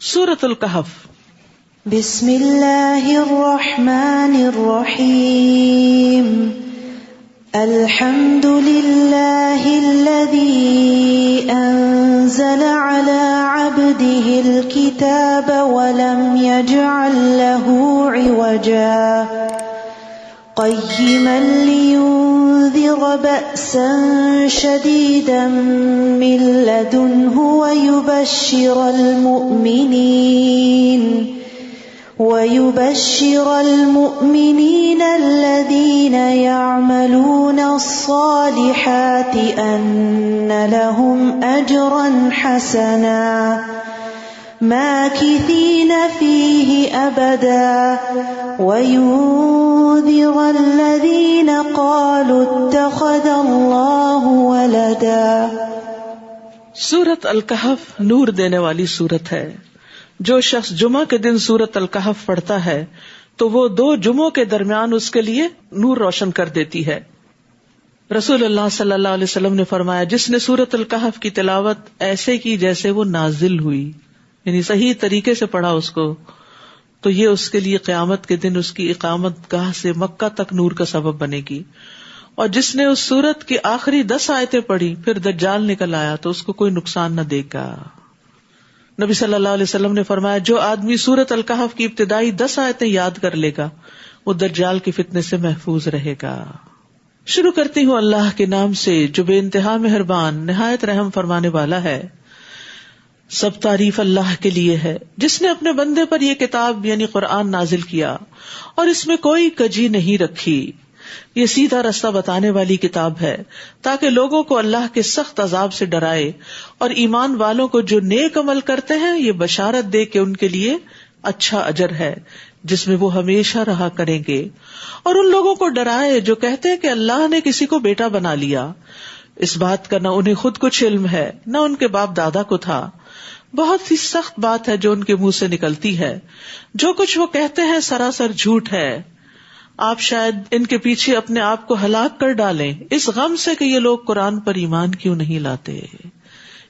سورۃ الکہف۔ بسم اللہ الرحمن الرحیم۔ الحمد للہ الذی انزل علی عبده الکتاب ولم یجعل له عوجا قیما لینذر بأسا شدیدا من لدنہ ويبشر المؤمنين الذين يعملون الصالحات أن لهم أجرا حسنا ماكثين فيه أبدا وينذر الذين قالوا اتخذ الله ولدا۔ سورۃ الکہف نور دینے والی سورت ہے۔ جو شخص جمعہ کے دن سورۃ الکہف پڑھتا ہے تو وہ 2 جمعوں کے درمیان اس کے لیے نور روشن کر دیتی ہے۔ رسول اللہ صلی اللہ علیہ وسلم نے فرمایا، جس نے سورۃ الکہف کی تلاوت ایسے کی جیسے وہ نازل ہوئی، یعنی صحیح طریقے سے پڑھا اس کو، تو یہ اس کے لیے قیامت کے دن اس کی اقامت گاہ سے مکہ تک نور کا سبب بنے گی۔ اور جس نے اس سورت کی آخری 10 آیتیں پڑھی پھر دجال نکل آیا تو اس کو کوئی نقصان نہ دے گا۔ نبی صلی اللہ علیہ وسلم نے فرمایا، جو آدمی سورۃ الکہف کی ابتدائی 10 آیتیں یاد کر لے گا وہ دجال کے فتنے سے محفوظ رہے گا۔ شروع کرتی ہوں اللہ کے نام سے جو بے انتہا مہربان نہایت رحم فرمانے والا ہے۔ سب تعریف اللہ کے لیے ہے جس نے اپنے بندے پر یہ کتاب یعنی قرآن نازل کیا اور اس میں کوئی کجی نہیں رکھی۔ یہ سیدھا رستہ بتانے والی کتاب ہے تاکہ لوگوں کو اللہ کے سخت عذاب سے ڈرائے، اور ایمان والوں کو جو نیک عمل کرتے ہیں یہ بشارت دے کہ ان کے لیے اچھا اجر ہے جس میں وہ ہمیشہ رہا کریں گے، اور ان لوگوں کو ڈرائے جو کہتے ہیں کہ اللہ نے کسی کو بیٹا بنا لیا۔ اس بات کا نہ انہیں خود کچھ علم ہے نہ ان کے باپ دادا کو تھا۔ بہت ہی سخت بات ہے جو ان کے منہ سے نکلتی ہے، جو کچھ وہ کہتے ہیں سراسر جھوٹ ہے۔ آپ شاید ان کے پیچھے اپنے آپ کو ہلاک کر ڈالیں اس غم سے کہ یہ لوگ قرآن پر ایمان کیوں نہیں لاتے۔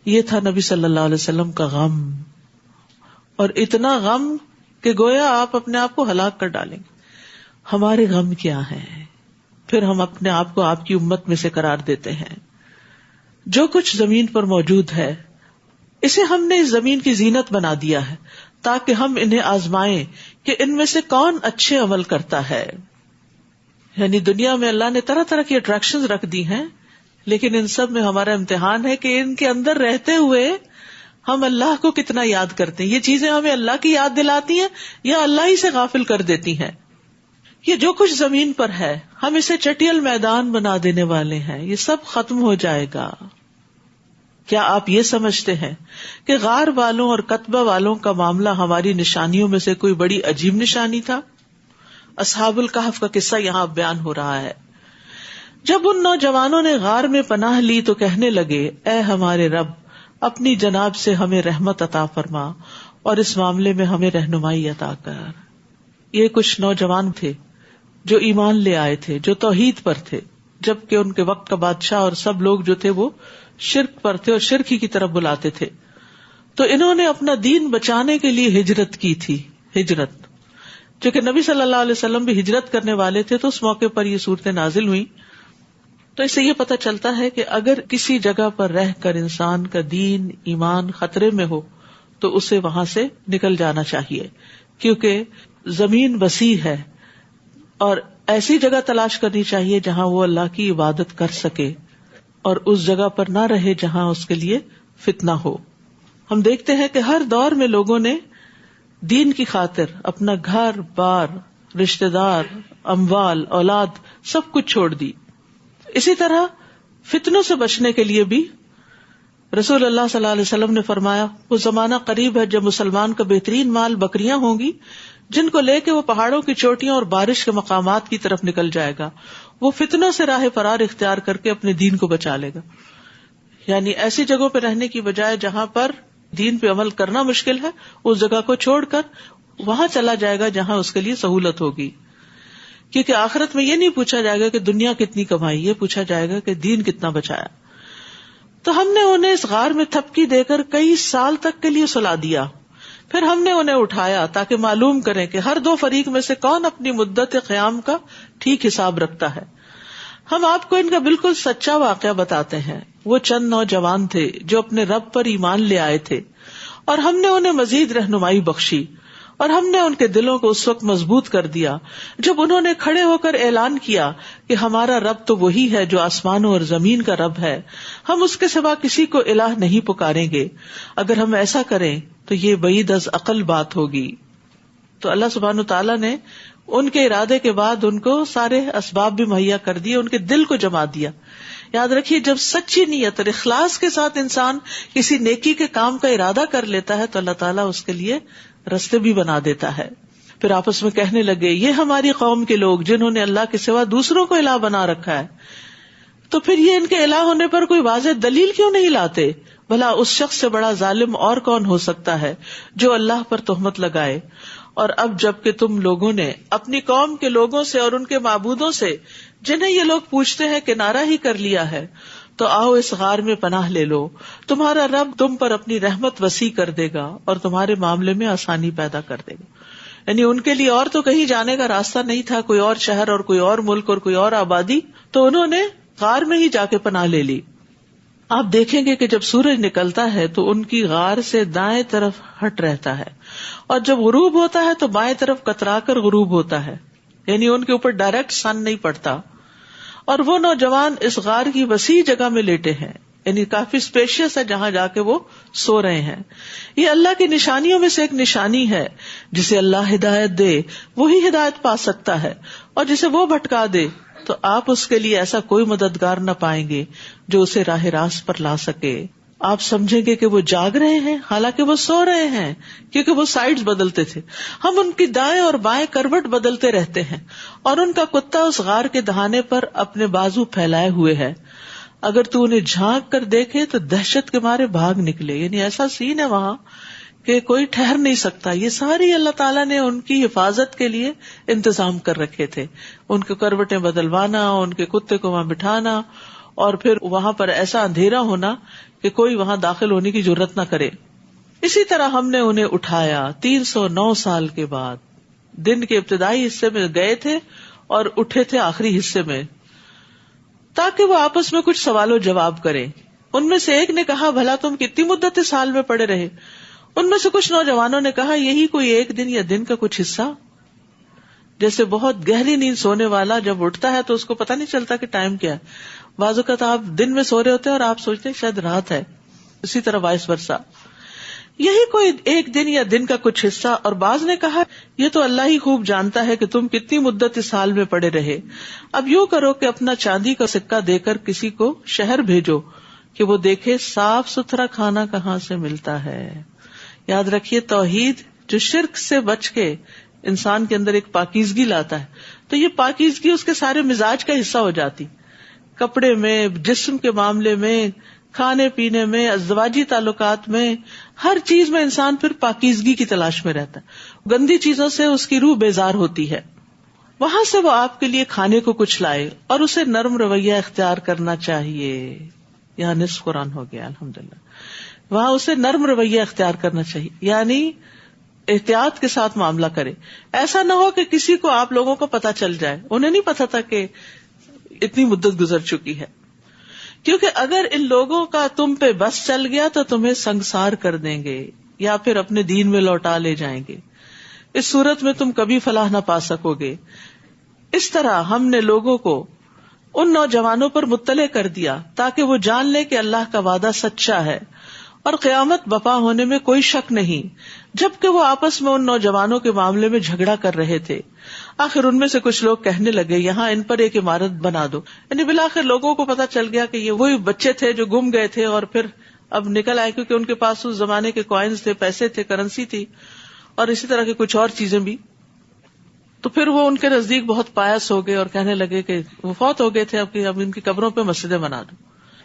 یہ تھا نبی صلی اللہ علیہ وسلم کا غم، اور اتنا غم کہ گویا آپ اپنے آپ کو ہلاک کر ڈالیں گے۔ ہمارے غم کیا ہیں؟ پھر ہم اپنے آپ کو آپ کی امت میں سے قرار دیتے ہیں۔ جو کچھ زمین پر موجود ہے اسے ہم نے اس زمین کی زینت بنا دیا ہے تاکہ ہم انہیں آزمائیں کہ ان میں سے کون اچھے عمل کرتا ہے۔ یعنی دنیا میں اللہ نے طرح طرح کی اٹریکشنز رکھ دی ہیں، لیکن ان سب میں ہمارا امتحان ہے کہ ان کے اندر رہتے ہوئے ہم اللہ کو کتنا یاد کرتے ہیں۔ یہ چیزیں ہمیں اللہ کی یاد دلاتی ہیں یا اللہ ہی سے غافل کر دیتی ہیں۔ یہ جو کچھ زمین پر ہے ہم اسے چٹیل میدان بنا دینے والے ہیں، یہ سب ختم ہو جائے گا۔ کیا آپ یہ سمجھتے ہیں کہ غار والوں اور قطبہ والوں کا معاملہ ہماری نشانیوں میں سے کوئی بڑی عجیب نشانی تھا؟ اصحاب الکہف کا قصہ یہاں بیان ہو رہا ہے۔ جب ان نوجوانوں نے غار میں پناہ لی تو کہنے لگے، اے ہمارے رب، اپنی جناب سے ہمیں رحمت عطا فرما اور اس معاملے میں ہمیں رہنمائی عطا کر۔ یہ کچھ نوجوان تھے جو ایمان لے آئے تھے، جو توحید پر تھے، جبکہ ان کے وقت کا بادشاہ اور سب لوگ جو تھے وہ شرک پر تھے اور شرک ہی کی طرف بلاتے تھے۔ تو انہوں نے اپنا دین بچانے کے لیے ہجرت کی تھی۔ ہجرت چونکہ نبی صلی اللہ علیہ وسلم بھی ہجرت کرنے والے تھے تو اس موقع پر یہ صورتیں نازل ہوئی۔ تو اس سے یہ پتہ چلتا ہے کہ اگر کسی جگہ پر رہ کر انسان کا دین ایمان خطرے میں ہو تو اسے وہاں سے نکل جانا چاہیے، کیونکہ زمین وسیع ہے اور ایسی جگہ تلاش کرنی چاہیے جہاں وہ اللہ کی عبادت کر سکے، اور اس جگہ پر نہ رہے جہاں اس کے لیے فتنہ ہو۔ ہم دیکھتے ہیں کہ ہر دور میں لوگوں نے دین کی خاطر اپنا گھر بار، رشتہ دار، اموال، اولاد سب کچھ چھوڑ دی۔ اسی طرح فتنوں سے بچنے کے لیے بھی رسول اللہ صلی اللہ علیہ وسلم نے فرمایا، وہ زمانہ قریب ہے جب مسلمان کا بہترین مال بکریاں ہوں گی جن کو لے کے وہ پہاڑوں کی چوٹیوں اور بارش کے مقامات کی طرف نکل جائے گا۔ وہ فتنوں سے راہ فرار اختیار کر کے اپنے دین کو بچا لے گا۔ یعنی ایسی جگہوں پہ رہنے کی بجائے جہاں پر دین پہ عمل کرنا مشکل ہے، اس جگہ کو چھوڑ کر وہاں چلا جائے گا جہاں اس کے لیے سہولت ہوگی، کیونکہ آخرت میں یہ نہیں پوچھا جائے گا کہ دنیا کتنی کمائی، یہ پوچھا جائے گا کہ دین کتنا بچایا۔ تو ہم نے انہیں اس غار میں تھپکی دے کر کئی سال تک کے لیے سلا دیا پھر ہم نے انہیں اٹھایا تاکہ معلوم کریں کہ ہر دو فریق میں سے کون اپنی مدت قیام کا ٹھیک حساب رکھتا ہے. ہم آپ کو ان کا بالکل سچا واقعہ بتاتے ہیں. وہ چند نوجوان تھے جو اپنے رب پر ایمان لے آئے تھے اور ہم نے انہیں مزید رہنمائی بخشی اور ہم نے ان کے دلوں کو اس وقت مضبوط کر دیا جب انہوں نے کھڑے ہو کر اعلان کیا کہ ہمارا رب تو وہی ہے جو آسمانوں اور زمین کا رب ہے, ہم اس کے سوا کسی کو الہ نہیں پکاریں گے. اگر ہم ایسا کریں تو یہ بعید از عقل بات ہوگی. تو اللہ سبحانہ تعالیٰ نے ان کے ارادے کے بعد ان کو سارے اسباب بھی مہیا کر دیے, ان کے دل کو جما دیا. یاد رکھیے, جب سچی نیت اور اخلاص کے ساتھ انسان کسی نیکی کے کام کا ارادہ کر لیتا ہے تو اللہ تعالیٰ اس کے لیے رستے بھی بنا دیتا ہے. پھر آپس میں کہنے لگے, یہ ہماری قوم کے لوگ جنہوں نے اللہ کے سوا دوسروں کو الہ بنا رکھا ہے, تو پھر یہ ان کے الہ ہونے پر کوئی واضح دلیل کیوں نہیں لاتے؟ بھلا اس شخص سے بڑا ظالم اور کون ہو سکتا ہے جو اللہ پر تہمت لگائے. اور اب جب کہ تم لوگوں نے اپنی قوم کے لوگوں سے اور ان کے معبودوں سے جنہیں یہ لوگ پوچھتے ہیں کنارہ ہی کر لیا ہے, تو آؤ اس غار میں پناہ لے لو, تمہارا رب تم پر اپنی رحمت وسیع کر دے گا اور تمہارے معاملے میں آسانی پیدا کر دے گا. یعنی ان کے لیے اور تو کہیں جانے کا راستہ نہیں تھا, کوئی اور شہر اور کوئی اور ملک اور کوئی اور آبادی, تو انہوں نے غار میں ہی جا کے پناہ لے لی. آپ دیکھیں گے کہ جب سورج نکلتا ہے تو ان کی غار سے دائیں طرف ہٹ رہتا ہے, اور جب غروب ہوتا ہے تو بائیں طرف کترا کر غروب ہوتا ہے, یعنی ان کے اوپر ڈائریکٹ سن نہیں پڑتا. اور وہ نوجوان اس غار کی وسیع جگہ میں لیٹے ہیں, یعنی کافی اسپیشیس ہے جہاں جا کے وہ سو رہے ہیں. یہ اللہ کی نشانیوں میں سے ایک نشانی ہے. جسے اللہ ہدایت دے وہی ہدایت پا سکتا ہے, اور جسے وہ بھٹکا دے تو آپ اس کے لیے ایسا کوئی مددگار نہ پائیں گے جو اسے راہ راست پر لا سکے. آپ سمجھیں گے کہ وہ جاگ رہے ہیں حالانکہ وہ سو رہے ہیں, کیونکہ وہ سائڈز بدلتے تھے. ہم ان کی دائیں اور بائیں کروٹ بدلتے رہتے ہیں, اور ان کا کتا اس غار کے دہانے پر اپنے بازو پھیلائے ہوئے ہے. اگر تو انہیں جھانک کر دیکھے تو دہشت کے مارے بھاگ نکلے. یعنی ایسا سین ہے وہاں کہ کوئی ٹھہر نہیں سکتا. یہ ساری اللہ تعالیٰ نے ان کی حفاظت کے لیے انتظام کر رکھے تھے. ان کے کروٹیں بدلوانا, ان کے کتے کو وہاں بٹھانا, اور پھر وہاں پر ایسا اندھیرا ہونا کہ کوئی وہاں داخل ہونے کی جرت نہ کرے. اسی طرح ہم نے انہیں اٹھایا 309 سال کے بعد. دن کے ابتدائی حصے میں گئے تھے اور اٹھے تھے آخری حصے میں, تاکہ وہ آپس میں کچھ سوال و جواب کریں. ان میں سے ایک نے کہا, بھلا تم کتنی مدت اس حال میں پڑے رہے؟ ان میں سے کچھ نوجوانوں نے کہا, یہی کوئی ایک دن یا دن کا کچھ حصہ. جیسے بہت گہری نیند سونے والا جب اٹھتا ہے تو اس کو پتہ نہیں چلتا کہ ٹائم کیا ہے. بعض اوقات آپ دن میں سو رہے ہوتے ہیں اور آپ سوچتے ہیں شاید رات ہے. اسی طرح وائس ورسا, یہی کوئی ایک دن یا دن کا کچھ حصہ. اور بعض نے کہا, یہ تو اللہ ہی خوب جانتا ہے کہ تم کتنی مدت اس حال میں پڑے رہے. اب یوں کرو کہ اپنا چاندی کا سکہ دے کر کسی کو شہر بھیجو کہ وہ دیکھے صاف ستھرا کھانا کہاں سے ملتا ہے. یاد رکھیے, توحید جو شرک سے بچ کے انسان کے اندر ایک پاکیزگی لاتا ہے, تو یہ پاکیزگی اس کے سارے مزاج کا حصہ ہو جاتی. کپڑے میں, جسم کے معاملے میں, کھانے پینے میں, ازدواجی تعلقات میں, ہر چیز میں انسان پھر پاکیزگی کی تلاش میں رہتا ہے. گندی چیزوں سے اس کی روح بیزار ہوتی ہے. وہاں سے وہ آپ کے لیے کھانے کو کچھ لائے, اور اسے نرم رویہ اختیار کرنا چاہیے. یہاں نصف قرآن ہو گیا الحمدللہ. وہاں اسے نرم رویہ اختیار کرنا چاہیے, یعنی احتیاط کے ساتھ معاملہ کرے. ایسا نہ ہو کہ کسی کو آپ لوگوں کو پتا چل جائے. انہیں نہیں پتا تھا کہ اتنی مدت گزر چکی ہے, کیونکہ اگر ان لوگوں کا تم پہ بس چل گیا تو تمہیں سنگسار کر دیں گے یا پھر اپنے دین میں لوٹا لے جائیں گے. اس صورت میں تم کبھی فلاح نہ پا سکو گے. اس طرح ہم نے لوگوں کو ان نوجوانوں پر مطلع کر دیا تاکہ وہ جان لے کہ اللہ کا وعدہ سچا ہے اور قیامت بپا ہونے میں کوئی شک نہیں. جبکہ وہ آپس میں ان نوجوانوں کے معاملے میں جھگڑا کر رہے تھے, آخر ان میں سے کچھ لوگ کہنے لگے, یہاں ان پر ایک عمارت بنا دو. یعنی بالآخر لوگوں کو پتا چل گیا کہ یہ وہی بچے تھے جو گم گئے تھے اور پھر اب نکل آئے, کیونکہ ان کے پاس اس زمانے کے کوائنز تھے, پیسے تھے, کرنسی تھی, اور اسی طرح کی کچھ اور چیزیں بھی. تو پھر وہ ان کے نزدیک بہت پایس ہو گئے اور کہنے لگے کہ وہ فوت ہو گئے تھے, اب ان کی قبروں پہ مسجدیں بنا دو.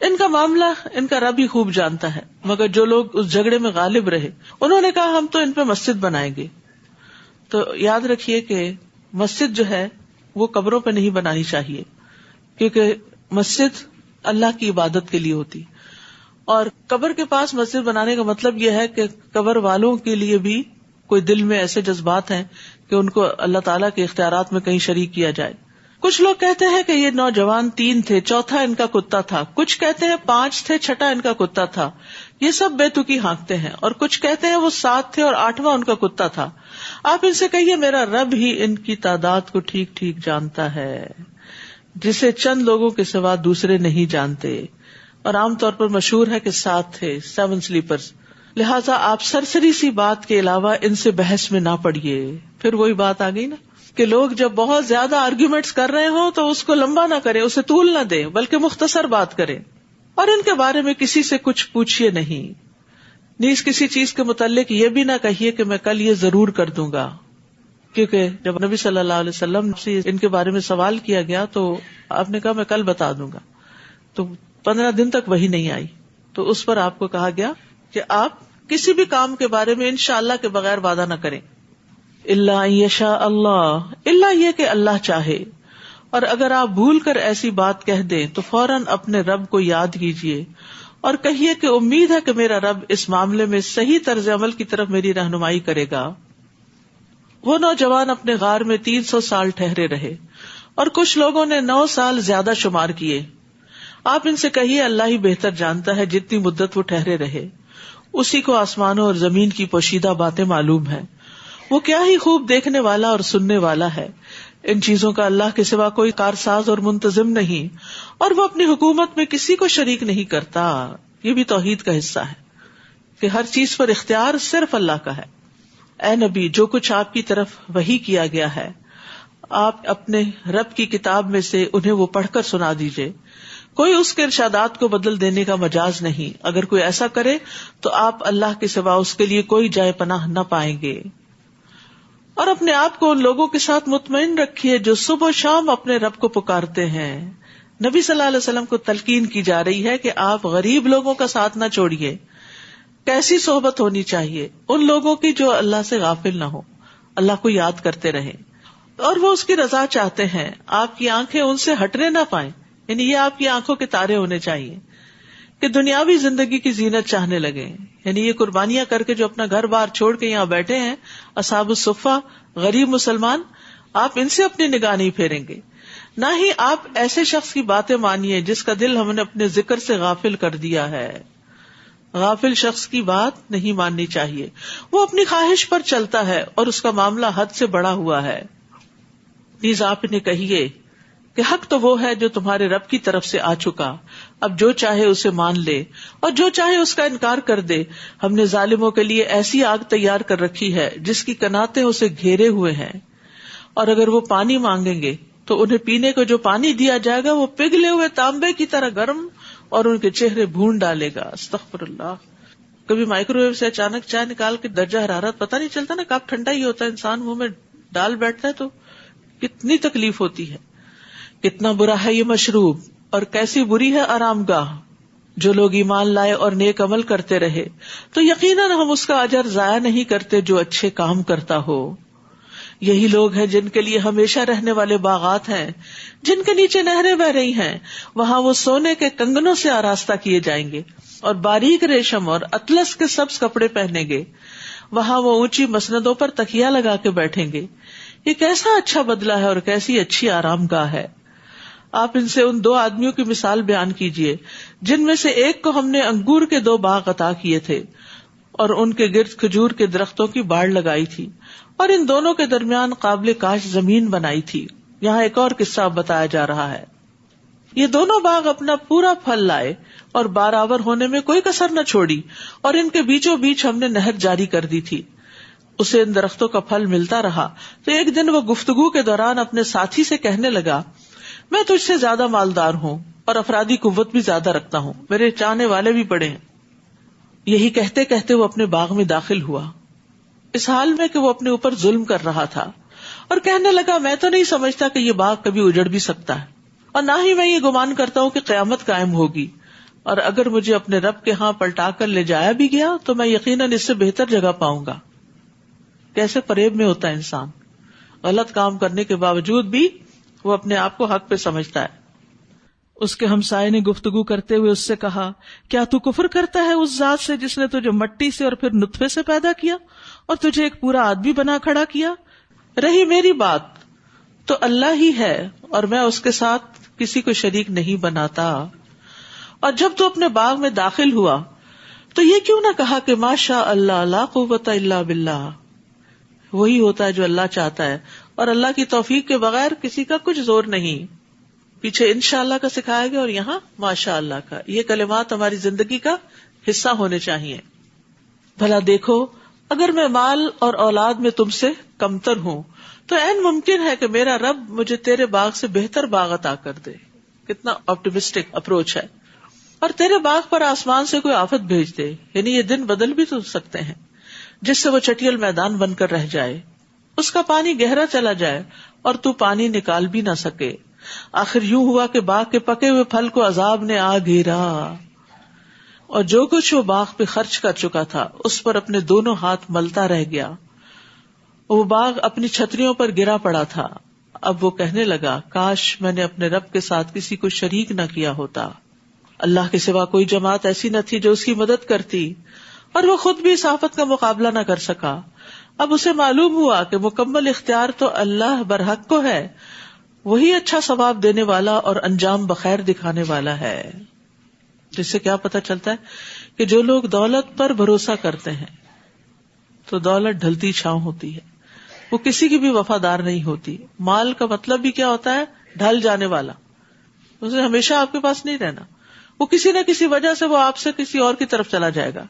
ان کا معاملہ ان کا رب ہی خوب جانتا ہے. مگر جو لوگ اس جھگڑے میں غالب رہے انہوں نے کہا, ہم تو ان پہ مسجد بنائیں گے. تو یاد رکھیے کہ مسجد جو ہے وہ قبروں پہ نہیں بنانی چاہیے, کیونکہ مسجد اللہ کی عبادت کے لیے ہوتی, اور قبر کے پاس مسجد بنانے کا مطلب یہ ہے کہ قبر والوں کے لیے بھی کوئی دل میں ایسے جذبات ہیں کہ ان کو اللہ تعالیٰ کے اختیارات میں کہیں شریک کیا جائے. کچھ لوگ کہتے ہیں کہ یہ نوجوان 3 تھے، چوتھا ان کا کتا تھا. کچھ کہتے ہیں 5 تھے، چھٹا ان کا کتا تھا. یہ سب بے تکی ہانکتے ہیں. اور کچھ کہتے ہیں وہ 7 تھے اور 8واں ان کا کتا تھا. آپ ان سے کہیے میرا رب ہی ان کی تعداد کو ٹھیک ٹھیک جانتا ہے، جسے چند لوگوں کے سوا دوسرے نہیں جانتے. اور عام طور پر مشہور ہے کہ 7 تھے، 7 سلیپرز. لہٰذا آپ سرسری سی بات کے علاوہ ان سے بحث میں نہ پڑیے. پھر وہی بات آ گئی نا کہ لوگ جب بہت زیادہ آرگیومنٹس کر رہے ہوں تو اس کو لمبا نہ کریں، اسے طول نہ دیں، بلکہ مختصر بات کریں. اور ان کے بارے میں کسی سے کچھ پوچھیے نہیں. نیز کسی چیز کے متعلق یہ بھی نہ کہیے کہ میں کل یہ ضرور کر دوں گا، کیونکہ جب نبی صلی اللہ علیہ وسلم سے ان کے بارے میں سوال کیا گیا تو آپ نے کہا میں کل بتا دوں گا. تو 15 دن تک وہی نہیں آئی. تو اس پر آپ کو کہا گیا کہ آپ کسی بھی کام کے بارے میں انشاءاللہ کے بغیر وعدہ نہ کریں. الا ان یشاء اللہ، الا یہ کہ اللہ چاہے. اور اگر آپ بھول کر ایسی بات کہہ دیں تو فوراً اپنے رب کو یاد کیجیے اور کہیے کہ امید ہے کہ میرا رب اس معاملے میں صحیح طرز عمل کی طرف میری رہنمائی کرے گا. وہ نوجوان اپنے غار میں 300 سال ٹھہرے رہے اور کچھ لوگوں نے 9 سال زیادہ شمار کیے. آپ ان سے کہیے اللہ ہی بہتر جانتا ہے جتنی مدت وہ ٹھہرے رہے، اسی کو آسمانوں اور زمین کی پوشیدہ باتیں معلوم ہیں. وہ کیا ہی خوب دیکھنے والا اور سننے والا ہے. ان چیزوں کا اللہ کے سوا کوئی کارساز اور منتظم نہیں، اور وہ اپنی حکومت میں کسی کو شریک نہیں کرتا. یہ بھی توحید کا حصہ ہے کہ ہر چیز پر اختیار صرف اللہ کا ہے. اے نبی، جو کچھ آپ کی طرف وحی کیا گیا ہے آپ اپنے رب کی کتاب میں سے انہیں وہ پڑھ کر سنا دیجئے. کوئی اس کے ارشادات کو بدل دینے کا مجاز نہیں. اگر کوئی ایسا کرے تو آپ اللہ کے سوا اس کے لیے کوئی جائے پناہ نہ پائیں گے. اور اپنے آپ کو ان لوگوں کے ساتھ مطمئن رکھیے جو صبح و شام اپنے رب کو پکارتے ہیں. نبی صلی اللہ علیہ وسلم کو تلقین کی جا رہی ہے کہ آپ غریب لوگوں کا ساتھ نہ چھوڑیے. کیسی صحبت ہونی چاہیے؟ ان لوگوں کی جو اللہ سے غافل نہ ہو، اللہ کو یاد کرتے رہیں اور وہ اس کی رضا چاہتے ہیں. آپ کی آنکھیں ان سے ہٹنے نہ پائیں، یعنی یہ آپ کی آنکھوں کے تارے ہونے چاہیے کہ دنیاوی زندگی کی زینت چاہنے لگے. یعنی یہ قربانیاں کر کے جو اپنا گھر بار چھوڑ کے یہاں بیٹھے ہیں اصحاب الصفہ، غریب مسلمان، آپ ان سے اپنی نگاہ نہیں پھیریں گے. نہ ہی آپ ایسے شخص کی باتیں مانیے جس کا دل ہم نے اپنے ذکر سے غافل کر دیا ہے. غافل شخص کی بات نہیں ماننی چاہیے. وہ اپنی خواہش پر چلتا ہے اور اس کا معاملہ حد سے بڑا ہوا ہے. نیز آپ انہیں کہیے کہ حق تو وہ ہے جو تمہارے رب کی طرف سے آ چکا. اب جو چاہے اسے مان لے اور جو چاہے اس کا انکار کر دے. ہم نے ظالموں کے لیے ایسی آگ تیار کر رکھی ہے جس کی کناتیں اسے گھیرے ہوئے ہیں، اور اگر وہ پانی مانگیں گے تو انہیں پینے کو جو پانی دیا جائے گا وہ پگھلے ہوئے تانبے کی طرح گرم اور ان کے چہرے بھون ڈالے گا. استغفر اللہ. کبھی مائکرو ویو سے اچانک چائے نکال کے درجہ حرارت پتہ نہیں چلتا نا، کب ٹھنڈا ہی ہوتا ہے، انسان منہ میں ڈال بیٹھتا ہے تو کتنی تکلیف ہوتی ہے. کتنا برا ہے یہ مشروب اور کیسی بری ہے آرام گاہ. جو لوگ ایمان لائے اور نیک عمل کرتے رہے تو یقیناً ہم اس کا اجر ضائع نہیں کرتے جو اچھے کام کرتا ہو. یہی لوگ ہیں جن کے لیے ہمیشہ رہنے والے باغات ہیں جن کے نیچے نہریں بہ رہی ہیں. وہاں وہ سونے کے کنگنوں سے آراستہ کیے جائیں گے اور باریک ریشم اور اطلس کے سبز کپڑے پہنیں گے. وہاں وہ اونچی مسندوں پر تکیا لگا کے بیٹھیں گے. یہ کیسا اچھا بدلہ ہے اور کیسی اچھی آرام گاہ ہے. آپ ان سے ان 2 آدمیوں کی مثال بیان کیجئے جن میں سے ایک کو ہم نے انگور کے 2 باغ عطا کیے تھے اور ان کے گرد کھجور کے درختوں کی باڑ لگائی تھی، اور ان دونوں کے درمیان قابل کاشت زمین بنائی تھی. یہاں ایک اور قصہ بتایا جا رہا ہے. یہ دونوں باغ اپنا پورا پھل لائے اور بارآور ہونے میں کوئی کسر نہ چھوڑی، اور ان کے بیچوں بیچ ہم نے نہر جاری کر دی تھی. اسے ان درختوں کا پھل ملتا رہا تو ایک دن وہ گفتگو کے دوران اپنے ساتھی سے کہنے لگا، میں تجھ سے زیادہ مالدار ہوں اور افرادی قوت بھی زیادہ رکھتا ہوں، میرے چاہنے والے بھی بڑے ہیں. یہی کہتے کہتے وہ اپنے باغ میں داخل ہوا، اس حال میں کہ وہ اپنے اوپر ظلم کر رہا تھا، اور کہنے لگا، میں تو نہیں سمجھتا کہ یہ باغ کبھی اجڑ بھی سکتا ہے، اور نہ ہی میں یہ گمان کرتا ہوں کہ قیامت قائم ہوگی، اور اگر مجھے اپنے رب کے ہاں پلٹا کر لے جایا بھی گیا تو میں یقیناً اس سے بہتر جگہ پاؤں گا. کیسے فریب میں ہوتا ہے انسان، غلط کام کرنے کے باوجود بھی وہ اپنے آپ کو حق پہ سمجھتا ہے. اس کے ہمسائے نے گفتگو کرتے ہوئے اس سے کہا، کیا تو کفر کرتا ہے اس ذات سے جس نے تجھے مٹی سے اور پھر نطفے سے پیدا کیا اور تجھے ایک پورا آدمی بنا کھڑا کیا. رہی میری بات تو اللہ ہی ہے اور میں اس کے ساتھ کسی کو شریک نہیں بناتا. اور جب تو اپنے باغ میں داخل ہوا تو یہ کیوں نہ کہا کہ ماشاء اللہ لا قوت الا باللہ. وہی ہوتا ہے جو اللہ چاہتا ہے، اور اللہ کی توفیق کے بغیر کسی کا کچھ زور نہیں. پیچھے انشاءاللہ کا سکھایا گیا اور یہاں ماشاء اللہ کا. یہ کلمات ہماری زندگی کا حصہ ہونے چاہیے. بھلا دیکھو اگر میں مال اور اولاد میں تم سے کمتر ہوں تو عین ممکن ہے کہ میرا رب مجھے تیرے باغ سے بہتر باغ عطا کر دے. کتنا آپٹیمسٹک اپروچ ہے. اور تیرے باغ پر آسمان سے کوئی آفت بھیج دے، یعنی یہ دن بدل بھی تو سکتے ہیں، جس سے وہ چٹیل میدان بن کر رہ جائے، اس کا پانی گہرا چلا جائے اور تو پانی نکال بھی نہ سکے. آخر یوں ہوا کہ باغ کے پکے ہوئے پھل کو عذاب نے آ گھیرا، اور جو کچھ وہ باغ پہ خرچ کر چکا تھا اس پر اپنے دونوں ہاتھ ملتا رہ گیا. وہ باغ اپنی چھتریوں پر گرا پڑا تھا. اب وہ کہنے لگا کاش میں نے اپنے رب کے ساتھ کسی کو شریک نہ کیا ہوتا. اللہ کے سوا کوئی جماعت ایسی نہ تھی جو اس کی مدد کرتی، اور وہ خود بھی اس آفت کا مقابلہ نہ کر سکا. اب اسے معلوم ہوا کہ مکمل اختیار تو اللہ برحق کو ہے، وہی اچھا ثواب دینے والا اور انجام بخیر دکھانے والا ہے. جس سے کیا پتہ چلتا ہے کہ جو لوگ دولت پر بھروسہ کرتے ہیں تو دولت ڈھلتی چھاؤں ہوتی ہے، وہ کسی کی بھی وفادار نہیں ہوتی. مال کا مطلب بھی کیا ہوتا ہے؟ ڈھل جانے والا. اسے ہمیشہ آپ کے پاس نہیں رہنا، وہ کسی نہ کسی وجہ سے وہ آپ سے کسی اور کی طرف چلا جائے گا.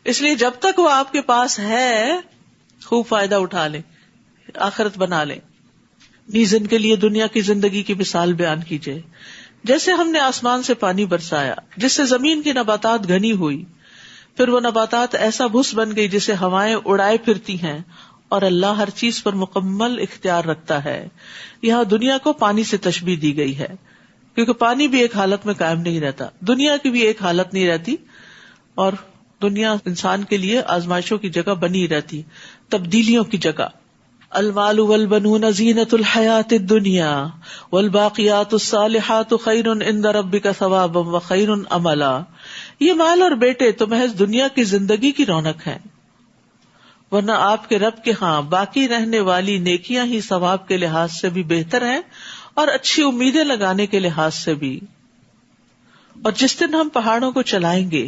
اس لیے جب تک وہ آپ کے پاس ہے خوب فائدہ اٹھا لیں، آخرت بنا لیں. نیز ان کے لیے دنیا کی زندگی کی مثال بیان کیجیے. جیسے ہم نے آسمان سے پانی برسایا جس سے زمین کی نباتات گھنی ہوئی، پھر وہ نباتات ایسا بھس بن گئی جسے ہوائیں اڑائے پھرتی ہیں، اور اللہ ہر چیز پر مکمل اختیار رکھتا ہے. یہاں دنیا کو پانی سے تشبیہ دی گئی ہے کیونکہ پانی بھی ایک حالت میں قائم نہیں رہتا، دنیا کی بھی ایک حالت نہیں رہتی، اور دنیا انسان کے لیے آزمائشوں کی جگہ بنی رہتی، تبدیلیوں کی جگہ. المال والبنون زینۃ الحیات الدنیا والباقیات الصالحات خیر عند ربک ثوابا وخیر املا. یہ مال اور بیٹے تو محض دنیا کی زندگی کی رونق ہیں، ورنہ آپ کے رب کے ہاں باقی رہنے والی نیکیاں ہی ثواب کے لحاظ سے بھی بہتر ہیں اور اچھی امیدیں لگانے کے لحاظ سے بھی. اور جس دن ہم پہاڑوں کو چلائیں گے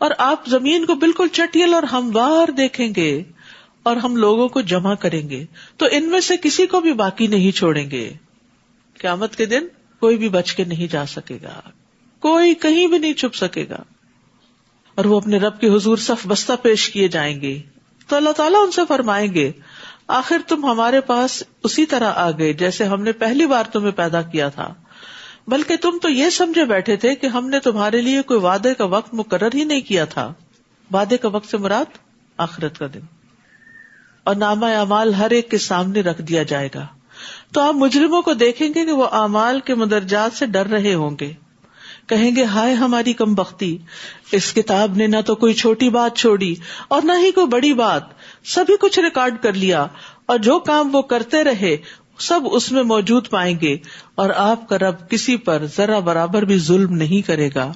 اور آپ زمین کو بالکل چٹیل اور ہموار دیکھیں گے اور ہم لوگوں کو جمع کریں گے تو ان میں سے کسی کو بھی باقی نہیں چھوڑیں گے. قیامت کے دن کوئی بھی بچ کے نہیں جا سکے گا، کوئی کہیں بھی نہیں چھپ سکے گا، اور وہ اپنے رب کے حضور صف بستہ پیش کیے جائیں گے. تو اللہ تعالیٰ ان سے فرمائیں گے آخر تم ہمارے پاس اسی طرح آ گئے جیسے ہم نے پہلی بار تمہیں پیدا کیا تھا، بلکہ تم تو یہ سمجھے بیٹھے تھے کہ ہم نے تمہارے لیے کوئی وعدے کا وقت مقرر ہی نہیں کیا تھا. وعدے کا وقت سے مراد آخرت کا دن. اور نامہ اعمال ہر ایک کے سامنے رکھ دیا جائے گا تو آپ مجرموں کو دیکھیں گے کہ وہ اعمال کے مدرجات سے ڈر رہے ہوں گے. کہیں گے ہائے ہماری کم بختی، اس کتاب نے نہ تو کوئی چھوٹی بات چھوڑی اور نہ ہی کوئی بڑی بات، سبھی کچھ ریکارڈ کر لیا، اور جو کام وہ کرتے رہے سب اس میں موجود پائیں گے، اور آپ کا رب کسی پر ذرا برابر بھی ظلم نہیں کرے گا.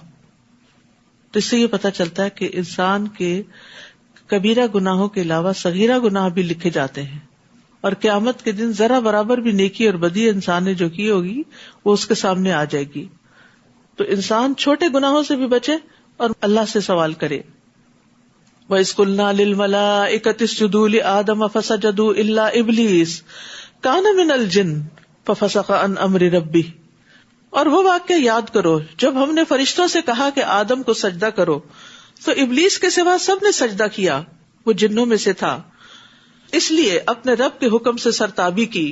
تو اس سے یہ پتہ چلتا ہے کہ انسان کے کبیرہ گناہوں کے علاوہ صغیرہ گناہ بھی لکھے جاتے ہیں، اور قیامت کے دن ذرا برابر بھی نیکی اور بدی انسان نے جو کی ہوگی وہ اس کے سامنے آ جائے گی. تو انسان چھوٹے گناہوں سے بھی بچے اور اللہ سے سوال کرے. وَإِذْ قُلْنَا لِلْمَلَائِكَةِ اسْجُدُوا لِآدَمَ فَسَجَدُوا إِلَّا إِبْلِيسَ كَانَ مِنَ الْجِنِّ فَفَسَقَ عَنْ أَمْرِ رَبِّهِ. اور وہ واقعہ یاد کرو جب ہم نے فرشتوں سے کہا کہ آدم کو سجدہ کرو تو ابلیس کے سوا سب نے سجدہ کیا، وہ جنوں میں سے تھا. اس لیے اپنے رب کے حکم سے سرتابی کی،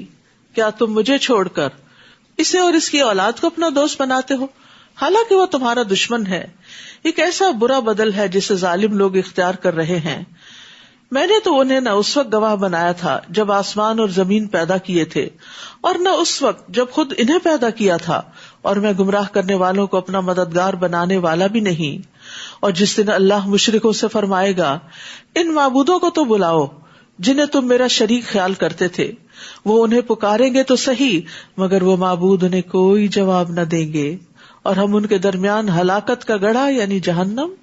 کیا تم مجھے چھوڑ کر اسے اور اس کی اولاد کو اپنا دوست بناتے ہو، حالانکہ وہ تمہارا دشمن ہے. ایک ایسا برا بدل ہے جسے ظالم لوگ اختیار کر رہے ہیں. میں نے تو انہیں نہ اس وقت گواہ بنایا تھا جب آسمان اور زمین پیدا کیے تھے، اور نہ اس وقت جب خود انہیں پیدا کیا تھا، اور میں گمراہ کرنے والوں کو اپنا مددگار بنانے والا بھی نہیں. اور جس دن اللہ مشرکوں سے فرمائے گا ان معبودوں کو تو بلاؤ جنہیں تم میرا شریک خیال کرتے تھے، وہ انہیں پکاریں گے تو صحیح مگر وہ معبود انہیں کوئی جواب نہ دیں گے، اور ہم ان کے درمیان ہلاکت کا گڑھا یعنی جہنم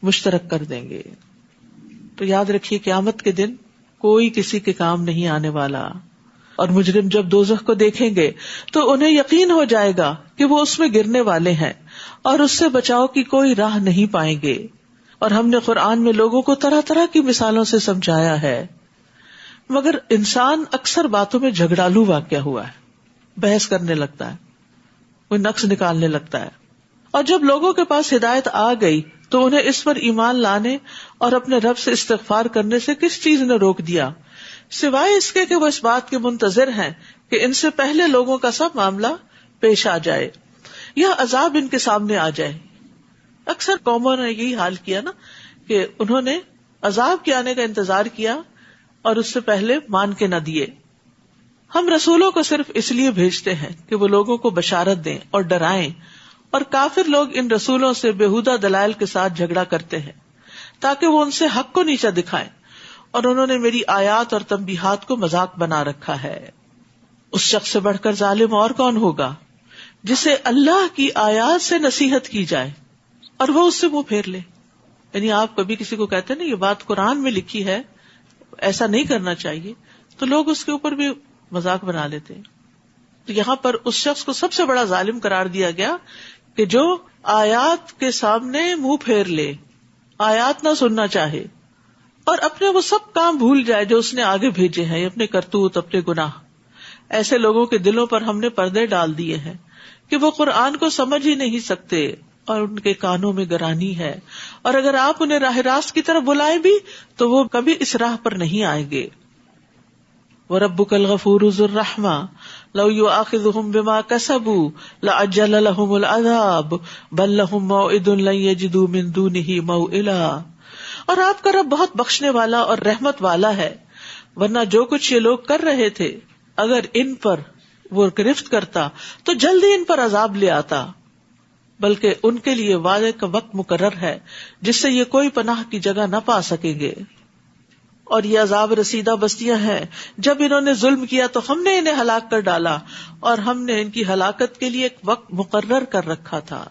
مشترک کر دیں گے. تو یاد رکھیے قیامت کے دن کوئی کسی کے کام نہیں آنے والا. اور مجرم جب دوزخ کو دیکھیں گے تو انہیں یقین ہو جائے گا کہ وہ اس میں گرنے والے ہیں اور اس سے بچاؤ کی کوئی راہ نہیں پائیں گے. اور ہم نے قرآن میں لوگوں کو طرح طرح کی مثالوں سے سمجھایا ہے، مگر انسان اکثر باتوں میں جھگڑالو واقع ہوا ہے، بحث کرنے لگتا ہے، کوئی نقص نکالنے لگتا ہے. اور جب لوگوں کے پاس ہدایت آ گئی تو انہیں اس پر ایمان لانے اور اپنے رب سے استغفار کرنے سے کس چیز نے روک دیا، سوائے اس کے کہ وہ اس بات کے منتظر ہیں کہ ان سے پہلے لوگوں کا سب معاملہ پیش آ جائے یا عذاب ان کے سامنے آ جائے. اکثر قوموں نے یہی حال کیا نا کہ انہوں نے عذاب کے آنے کا انتظار کیا اور اس سے پہلے مان کے نہ دیے. ہم رسولوں کو صرف اس لیے بھیجتے ہیں کہ وہ لوگوں کو بشارت دیں اور ڈرائیں، اور کافر لوگ ان رسولوں سے بےہودہ دلائل کے ساتھ جھگڑا کرتے ہیں تاکہ وہ ان سے حق کو نیچا دکھائیں، اور انہوں نے میری آیات اور تنبیہات کو مذاق بنا رکھا ہے. اس شخص سے بڑھ کر ظالم اور کون ہوگا جسے اللہ کی آیات سے نصیحت کی جائے اور وہ اس سے منہ پھیر لے. یعنی آپ کبھی کسی کو کہتے ہیں نا یہ بات قرآن میں لکھی ہے، ایسا نہیں کرنا چاہیے، تو لوگ اس کے اوپر بھی مذاق بنا لیتے ہیں. تو یہاں پر اس شخص کو سب سے بڑا ظالم قرار دیا گیا کہ جو آیات کے سامنے منہ پھیر لے، آیات نہ سننا چاہے اور اپنے وہ سب کام بھول جائے جو اس نے آگے بھیجے ہیں، اپنے کرتوت، اپنے گناہ. ایسے لوگوں کے دلوں پر ہم نے پردے ڈال دیے ہیں کہ وہ قرآن کو سمجھ ہی نہیں سکتے اور ان کے کانوں میں گرانی ہے، اور اگر آپ انہیں راہ راست کی طرف بلائیں بھی تو وہ کبھی اس راہ پر نہیں آئیں گے. وَرَبُّكَ الْغَفُورُ ذُو الرَّحْمَةِ لَوْ يُؤَاخِذُهُم بِمَا كَسَبُوا لَعَجَّلَ لَهُمُ الْعَذَابَ بَل لَّهُم مَّوْعِدٌ لَّن يَجِدُوا مِن دُونِهِ مَوْئِلًا. اور آپ کا رب بہت بخشنے والا اور رحمت والا ہے، ورنہ جو کچھ یہ لوگ کر رہے تھے اگر ان پر وہ گرفت کرتا تو جلدی ان پر عذاب لے آتا، بلکہ ان کے لیے وعدے کا وقت مقرر ہے جس سے یہ کوئی پناہ کی جگہ نہ پا سکیں گے. اور یہ عذاب رسیدہ بستیاں ہیں، جب انہوں نے ظلم کیا تو ہم نے انہیں ہلاک کر ڈالا اور ہم نے ان کی ہلاکت کے لیے ایک وقت مقرر کر رکھا تھا.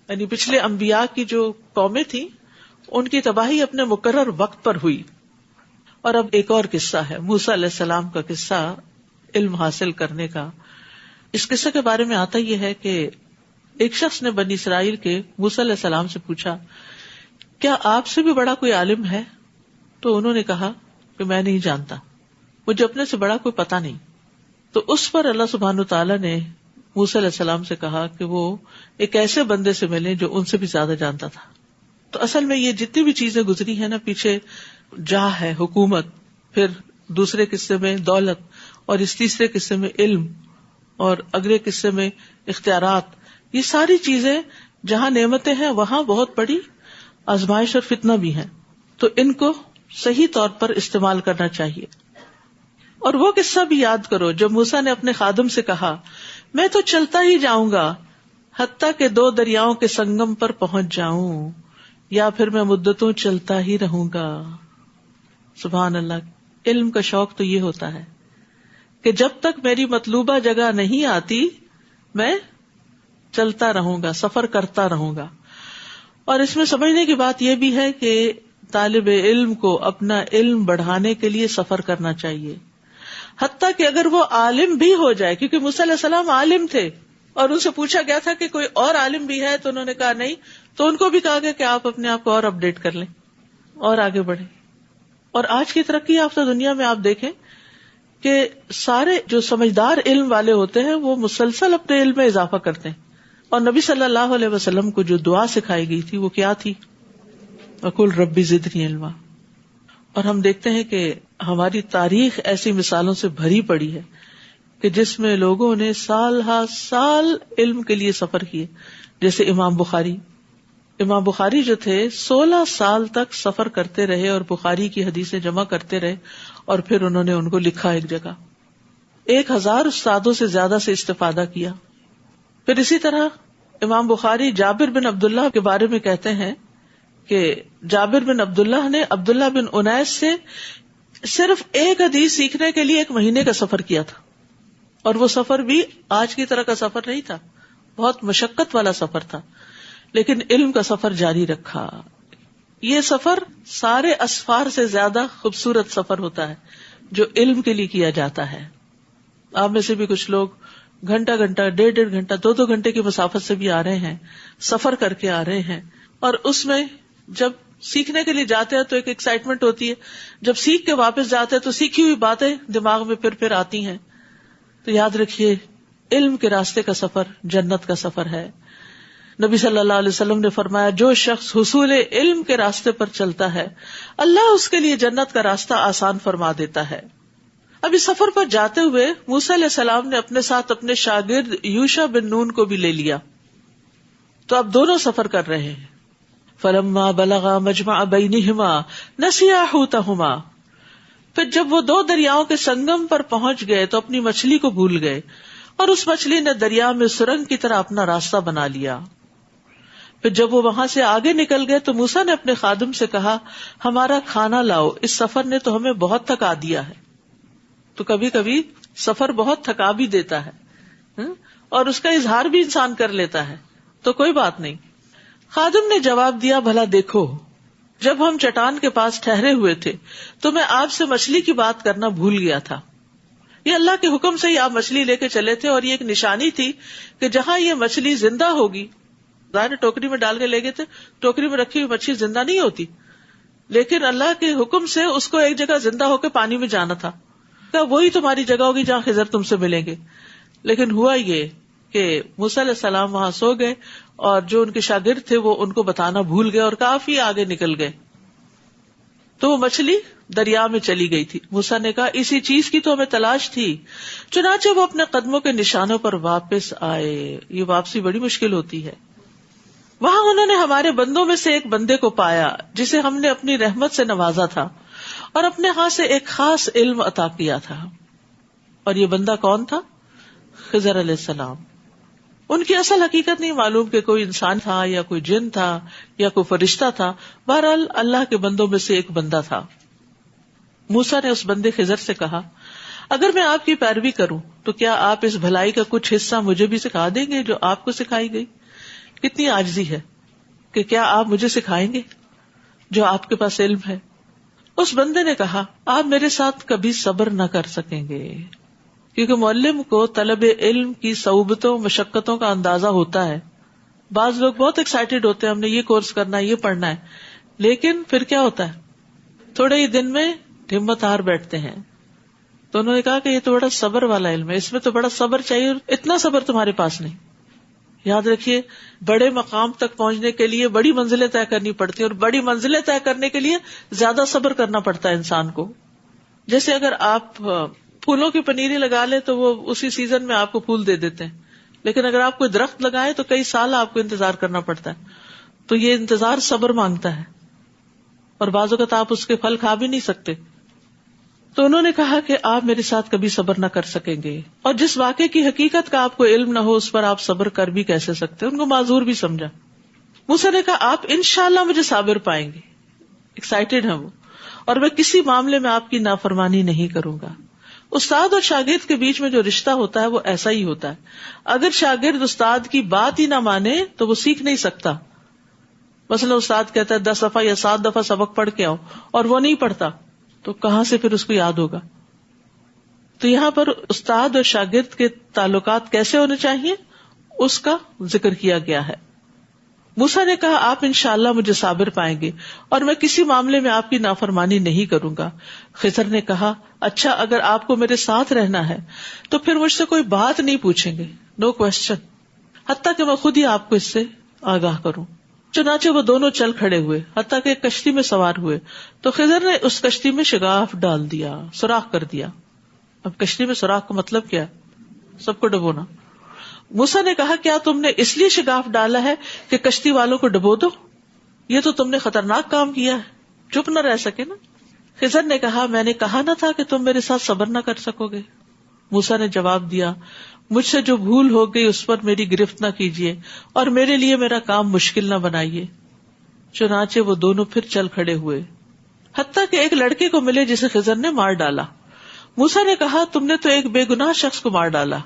یعنی پچھلے انبیاء کی جو قومیں تھیں ان کی تباہی اپنے مقرر وقت پر ہوئی. اور اب ایک اور قصہ ہے، موسیٰ علیہ السلام کا قصہ، علم حاصل کرنے کا. اس قصے کے بارے میں آتا یہ ہے کہ ایک شخص نے بنی اسرائیل کے موسیٰ علیہ السلام سے پوچھا، کیا آپ سے بھی بڑا کوئی عالم ہے؟ تو انہوں نے کہا کہ میں نہیں جانتا، مجھے اپنے سے بڑا کوئی پتہ نہیں. تو اس پر اللہ سبحانہ وتعالیٰ نے موسیٰ علیہ السلام سے کہا کہ وہ ایک ایسے بندے سے ملیں جو ان سے بھی زیادہ جانتا تھا. تو اصل میں یہ جتنی بھی چیزیں گزری ہیں نا پیچھے، جاہ ہے، حکومت، پھر دوسرے قصے میں دولت، اور اس تیسرے قصے میں علم، اور اگلے قصے میں اختیارات، یہ ساری چیزیں جہاں نعمتیں ہیں وہاں بہت بڑی آزمائش اور فتنہ بھی ہیں. تو ان کو صحیح طور پر استعمال کرنا چاہیے. اور وہ قصہ بھی یاد کرو جب موسیٰ نے اپنے خادم سے کہا، میں تو چلتا ہی جاؤں گا حتیٰ کہ 2 دریاؤں کے سنگم پر پہنچ جاؤں، یا پھر میں مدتوں چلتا ہی رہوں گا. سبحان اللہ. علم کا شوق تو یہ ہوتا ہے کہ جب تک میری مطلوبہ جگہ نہیں آتی میں چلتا رہوں گا، سفر کرتا رہوں گا. اور اس میں سمجھنے کی بات یہ بھی ہے کہ طالب علم کو اپنا علم بڑھانے کے لیے سفر کرنا چاہیے، حتیٰ کہ اگر وہ عالم بھی ہو جائے، کیونکہ موسیٰ علیہ السلام عالم تھے اور ان سے پوچھا گیا تھا کہ کوئی اور عالم بھی ہے، تو انہوں نے کہا نہیں، تو ان کو بھی کہا گیا کہ آپ اپنے آپ کو اور اپڈیٹ کر لیں اور آگے بڑھیں. اور آج کی ترقی یافتہ دنیا میں آپ دیکھیں کہ سارے جو سمجھدار علم والے ہوتے ہیں وہ مسلسل اپنے علم میں اضافہ کرتے ہیں. اور نبی صلی اللہ علیہ وسلم کو جو دعا سکھائی گئی تھی وہ کیا تھی؟ وَقُلْ رَبِّ زِدْنِی عِلْمًا. اور ہم دیکھتے ہیں کہ ہماری تاریخ ایسی مثالوں سے بھری پڑی ہے کہ جس میں لوگوں نے سال ہا سال علم کے لیے سفر کیے. جیسے امام بخاری جو تھے 16 سال تک سفر کرتے رہے اور بخاری کی حدیثیں جمع کرتے رہے، اور پھر انہوں نے ان کو لکھا ایک جگہ. 1000 استادوں سے زیادہ سے استفادہ کیا. پھر اسی طرح امام بخاری جابر بن عبداللہ کے بارے میں کہتے ہیں کہ جابر بن عبداللہ نے عبداللہ بن انیس سے صرف ایک حدیث سیکھنے کے لیے 1 مہینے کا سفر کیا تھا. اور وہ سفر بھی آج کی طرح کا سفر نہیں تھا، بہت مشقت والا سفر تھا، لیکن علم کا سفر جاری رکھا. یہ سفر سارے اسفار سے زیادہ خوبصورت سفر ہوتا ہے جو علم کے لیے کیا جاتا ہے. آپ میں سے بھی کچھ لوگ گھنٹہ گھنٹہ 1.5 گھنٹہ 2 گھنٹے کی مسافت سے بھی آ رہے ہیں, سفر کر کے آ رہے ہیں, اور اس میں جب سیکھنے کے لیے جاتے ہیں تو ایک ایکسائٹمنٹ ہوتی ہے, جب سیکھ کے واپس جاتے ہیں تو سیکھی ہوئی باتیں دماغ میں پھر آتی ہیں. تو یاد رکھیے علم کے راستے کا سفر جنت کا سفر ہے. نبی صلی اللہ علیہ وسلم نے فرمایا جو شخص حصول علم کے راستے پر چلتا ہے اللہ اس کے لیے جنت کا راستہ آسان فرما دیتا ہے. اب اس سفر پر جاتے ہوئے موسیٰ علیہ السلام نے اپنے ساتھ اپنے شاگرد یوشع بن نون کو بھی لے لیا. تو اب دونوں سفر کر رہے ہیں. فلما بلغا مجمع بینہما نسیا حوتہما, پھر جب وہ 2 دریاؤں کے سنگم پر پہنچ گئے تو اپنی مچھلی کو بھول گئے, اور اس مچھلی نے دریا میں سرنگ کی طرح اپنا راستہ بنا لیا. پھر جب وہ وہاں سے آگے نکل گئے تو موسیٰ نے اپنے خادم سے کہا ہمارا کھانا لاؤ, اس سفر نے تو ہمیں بہت تھکا دیا ہے. تو کبھی کبھی سفر بہت تھکا بھی دیتا ہے اور اس کا اظہار بھی انسان کر لیتا ہے, تو کوئی بات نہیں. خادم نے جواب دیا بھلا دیکھو جب ہم چٹان کے پاس ٹھہرے ہوئے تھے تو میں آپ سے مچھلی کی بات کرنا بھول گیا تھا. یہ اللہ کے حکم سے ہی آپ مچھلی لے کے چلے تھے, اور یہ ایک نشانی تھی کہ جہاں یہ مچھلی زندہ ہوگی, ظاہر ٹوکری میں ڈال کے لے گئے تھے, ٹوکری میں رکھی ہوئی مچھلی زندہ نہیں ہوتی, لیکن اللہ کے حکم سے اس کو ایک جگہ زندہ ہو کے پانی میں جانا تھا. وہی تمہاری جگہ ہوگی جہاں خضر تم سے ملیں گے. لیکن ہوا یہ کہ موسیٰ علیہ السلام وہاں سو گئے, اور جو ان کے شاگرد تھے وہ ان کو بتانا بھول گئے اور کافی آگے نکل گئے. تو وہ مچھلی دریا میں چلی گئی تھی. موسیٰ نے کہا اسی چیز کی تو ہمیں تلاش تھی. چنانچہ وہ اپنے قدموں کے نشانوں پر واپس آئے. یہ واپسی بڑی مشکل ہوتی ہے. وہاں انہوں نے ہمارے بندوں میں سے ایک بندے کو پایا جسے ہم نے اپنی رحمت سے نوازا تھا اور اپنے ہاں سے ایک خاص علم عطا کیا تھا. اور یہ بندہ کون تھا؟ خضر علیہ السلام. ان کی اصل حقیقت نہیں معلوم کہ کوئی انسان تھا یا کوئی جن تھا یا کوئی فرشتہ تھا. بہرحال اللہ کے بندوں میں سے ایک بندہ تھا. موسیٰ نے اس بندے خضر سے کہا اگر میں آپ کی پیروی کروں تو کیا آپ اس بھلائی کا کچھ حصہ مجھے بھی سکھا دیں گے جو آپ کو سکھائی گئی؟ کتنی عاجزی ہے کہ کیا آپ مجھے سکھائیں گے جو آپ کے پاس علم ہے. اس بندے نے کہا آپ میرے ساتھ کبھی صبر نہ کر سکیں گے, کیونکہ معلم کو طلب علم کی صعوبتوں مشقتوں کا اندازہ ہوتا ہے. بعض لوگ بہت ایکسائٹیڈ ہوتے ہیں ہم نے یہ کورس کرنا ہے, یہ پڑھنا ہے, لیکن پھر کیا ہوتا ہے تھوڑے ہی دن میں ہمت ہار بیٹھتے ہیں. تو انہوں نے کہا کہ یہ تو بڑا صبر والا علم ہے, اس میں تو بڑا صبر چاہیے, اور اتنا صبر تمہارے پاس نہیں. یاد رکھیے بڑے مقام تک پہنچنے کے لیے بڑی منزلیں طے کرنی پڑتی ہیں, اور بڑی منزلیں طے کرنے کے لیے زیادہ صبر کرنا پڑتا ہے انسان کو. جیسے اگر آپ پھولوں کی پنیری لگا لیں تو وہ اسی سیزن میں آپ کو پھول دے دیتے ہیں, لیکن اگر آپ کوئی درخت لگائیں تو کئی سال آپ کو انتظار کرنا پڑتا ہے. تو یہ انتظار صبر مانگتا ہے, اور بعض اوقات آپ اس کے پھل کھا بھی نہیں سکتے. تو انہوں نے کہا کہ آپ میرے ساتھ کبھی صبر نہ کر سکیں گے, اور جس واقعے کی حقیقت کا آپ کو علم نہ ہو اس پر آپ صبر کر بھی کیسے سکتے. ان کو معذور بھی سمجھا. موسیٰ نے کہا آپ انشاءاللہ مجھے صابر پائیں گے. ایکسائٹیڈ ہیں وہ, اور میں کسی معاملے میں آپ کی نافرمانی نہیں کروں گا. استاد اور شاگرد کے بیچ میں جو رشتہ ہوتا ہے وہ ایسا ہی ہوتا ہے. اگر شاگرد استاد کی بات ہی نہ مانے تو وہ سیکھ نہیں سکتا. مثلا استاد کہتا ہے 10 دفعہ یا 7 دفعہ سبق پڑھ کے آؤ, اور وہ نہیں پڑھتا, تو کہاں سے پھر اس کو یاد ہوگا. تو یہاں پر استاد اور شاگرد کے تعلقات کیسے ہونے چاہیے اس کا ذکر کیا گیا ہے. موسیٰ نے کہا آپ انشاءاللہ مجھے صابر پائیں گے, اور میں کسی معاملے میں آپ کی نافرمانی نہیں کروں گا. خضر نے کہا اچھا اگر آپ کو میرے ساتھ رہنا ہے تو پھر مجھ سے کوئی بات نہیں پوچھیں گے, نو کوشچن, حتیٰ کہ میں خود ہی آپ کو اس سے آگاہ کروں. چنانچہ وہ دونوں چل کھڑے ہوئے حتیٰ کہ ایک کشتی میں سوار ہوئے, تو خضر نے اس کشتی میں شگاف ڈال دیا, سوراخ کر دیا. اب کشتی میں سوراخ کا مطلب کیا؟ سب کو ڈبونا. موسیٰ نے کہا کیا تم نے اس لیے شگاف ڈالا ہے کہ کشتی والوں کو ڈبو دو؟ یہ تو تم نے خطرناک کام کیا ہے, چپ نہ رہ سکے نا. خضر نے کہا میں نے کہا نہ تھا کہ تم میرے ساتھ صبر نہ کر سکو گے. موسیٰ نے جواب دیا مجھ سے جو بھول ہو گئی اس پر میری گرفت نہ کیجیے, اور میرے لیے میرا کام مشکل نہ بنائیے. چنانچہ وہ دونوں پھر چل کھڑے ہوئے حتیٰ کہ ایک لڑکے کو ملے جسے خضر نے مار ڈالا. موسیٰ نے کہا تم نے تو ایک بے گناہ شخص کو مار ڈالا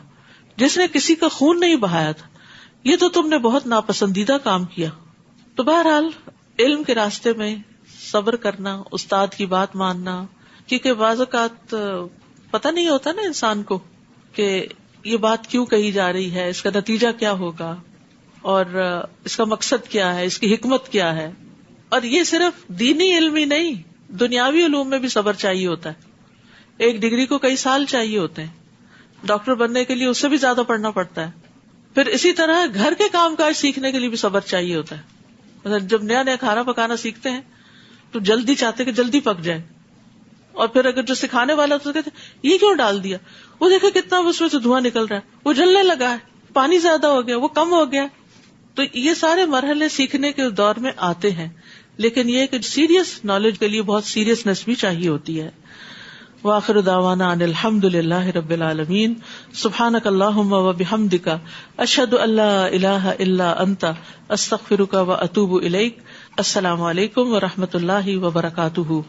جس نے کسی کا خون نہیں بہایا تھا, یہ تو تم نے بہت ناپسندیدہ کام کیا. تو بہرحال علم کے راستے میں صبر کرنا، استاد کی بات ماننا، کیونکہ بعض اوقات پتہ نہیں ہوتا نا انسان کو کہ یہ بات کیوں کہی جا رہی ہے، اس کا نتیجہ کیا ہوگا، اور اس کا مقصد کیا ہے، اس کی حکمت کیا ہے. اور یہ صرف دینی علم ہی نہیں، دنیاوی علوم میں بھی صبر چاہیے ہوتا ہے. ایک ڈگری کو کئی سال چاہیے ہوتے ہیں، ڈاکٹر بننے کے لیے اس سے بھی زیادہ پڑھنا پڑتا ہے. پھر اسی طرح گھر کے کام کاج سیکھنے کے لیے بھی صبر چاہیے ہوتا ہے. مطلب جب نیا نیا کھانا پکانا سیکھتے ہیں تو جلدی چاہتے کہ جلدی پک جائے، اور پھر اگر جو سکھانے والا تو کہتے یہ کیوں ڈال دیا، وہ دیکھے کتنا اس میں سے دھواں نکل رہا ہے، وہ جلنے لگا ہے، پانی زیادہ ہو گیا، وہ کم ہو گیا. تو یہ سارے مرحلے سیکھنے کے دور میں آتے ہیں، لیکن یہ کہ سیریس نالج کے لیے بہت سیریسنس بھی چاہیے ہوتی ہے. وآخر دعوانا ان الحمد للہ رب العالمین. سبحانک اللہم و بحمدک، اشہد ان لا الہ الا انت، استغفرک و اتوب الیک. السلام علیکم و رحمۃ اللہ وبرکاتہ.